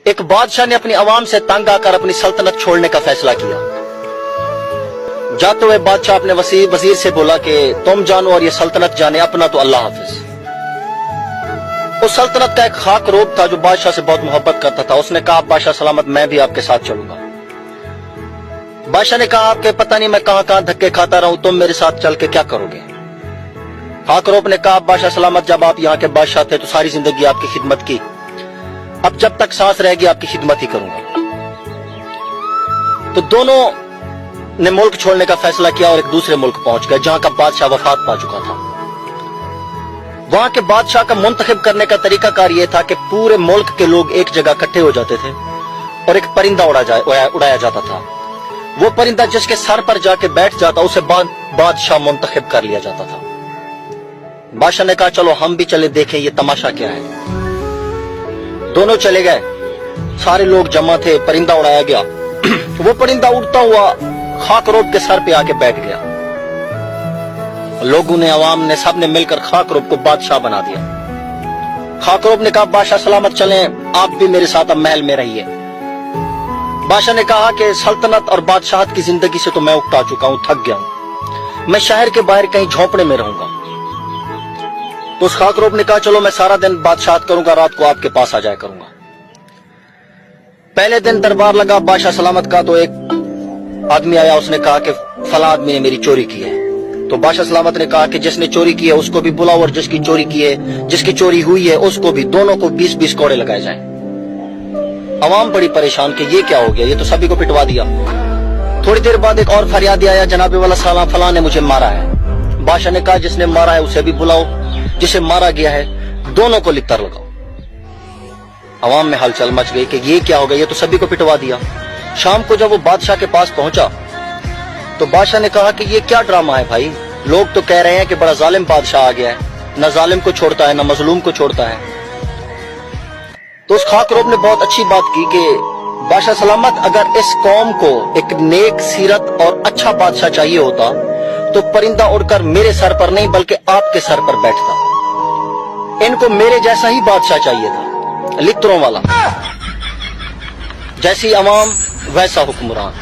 ایک بادشاہ نے اپنی عوام سے تنگ آ کر اپنی سلطنت چھوڑنے کا فیصلہ کیا۔ جاتے ہوئے بادشاہ اپنے وزیر سے بولا کہ تم جانو اور یہ سلطنت جانے، اپنا تو اللہ حافظ۔ اس سلطنت کا ایک خاک روب تھا جو بادشاہ سے بہت محبت کرتا تھا۔ اس نے کہا بادشاہ سلامت، میں بھی آپ کے ساتھ چلوں گا۔ بادشاہ نے کہا آپ کے پتہ نہیں میں کہاں کہاں دھکے کھاتا رہوں، تم میرے ساتھ چل کے کیا کرو گے؟ خاک روب نے کہا بادشاہ سلامت، جب آپ یہاں کے بادشاہ تھے تو ساری زندگی آپ کی خدمت کی، اب جب تک سانس رہے گی آپ کی خدمت ہی کروں گا۔ تو دونوں نے ملک چھوڑنے کا فیصلہ کیا اور ایک دوسرے ملک پہنچ گئے جہاں کا بادشاہ وفات پا چکا تھا۔ وہاں کے بادشاہ کا منتخب کرنے کا طریقہ کار یہ تھا کہ پورے ملک کے لوگ ایک جگہ اکٹھے ہو جاتے تھے اور ایک پرندہ اڑایا جاتا تھا۔ وہ پرندہ جس کے سر پر جا کے بیٹھ جاتا اسے بادشاہ منتخب کر لیا جاتا تھا۔ بادشاہ نے کہا چلو ہم بھی چلے دیکھیں یہ تماشا کیا ہے۔ دونوں چلے گئے، سارے لوگ جمع تھے، پرندہ اڑایا گیا۔ وہ پرندہ اڑتا ہوا خاک روب کے سر پہ آ کے بیٹھ گیا۔ لوگوں نے، عوام نے، سب نے مل کر خاک روب کو بادشاہ بنا دیا۔ خاک روب نے کہا بادشاہ سلامت چلیں، آپ بھی میرے ساتھ اب محل میں رہیے۔ بادشاہ نے کہا کہ سلطنت اور بادشاہت کی زندگی سے تو میں اکتا چکا ہوں، تھک گیا ہوں، میں شہر کے باہر کہیں جھونپڑے میں رہوں گا۔ تو اس خاک روب نے کہا چلو میں سارا دن بادشاہت کروں گا، رات کو آپ کے پاس آ جایا کروں گا۔ پہلے دن دربار لگا بادشاہ سلامت کا، تو ایک آدمی آیا، اس نے کہا کہ فلاں آدمی نے میری چوری کی ہے۔ تو بادشاہ سلامت نے کہا کہ جس نے چوری کی ہے اس کو بھی بلاؤ اور جس کی چوری کی ہے، جس کی چوری ہوئی ہے اس کو بھی، دونوں کو 20-20 کوڑے لگائے جائیں۔ عوام بڑی پریشان کہ یہ کیا ہو گیا، یہ تو سبھی کو پٹوا دیا۔ تھوڑی دیر بعد ایک اور فریادی آیا، جناب والا سالہ فلاں نے مجھے مارا ہے۔ بادشاہ نے کہا جس نے مارا ہے اسے بھی بلاؤ، جسے مارا گیا ہے دونوں کو لکتر لگاؤ۔ عوام میں ہلچل مچ گئی کہ یہ کیا ہو گیا، یہ تو سبھی کو پٹوا دیا۔ شام کو جب وہ بادشاہ کے پاس پہنچا تو بادشاہ نے کہا کہ یہ کیا ڈرامہ ہے بھائی، لوگ تو کہہ رہے ہیں کہ بڑا ظالم بادشاہ آ گیا ہے، نہ ظالم کو چھوڑتا ہے نہ مظلوم کو چھوڑتا ہے۔ تو اس خاک روب نے بہت اچھی بات کی کہ بادشاہ سلامت، اگر اس قوم کو ایک نیک سیرت اور اچھا بادشاہ چاہیے ہوتا تو پرندہ اڑ کر میرے سر پر نہیں بلکہ آپ کے سر پر بیٹھتا۔ ان کو میرے جیسا ہی بادشاہ چاہیے تھا، لتروں والا، جیسی عوام ویسا حکمران۔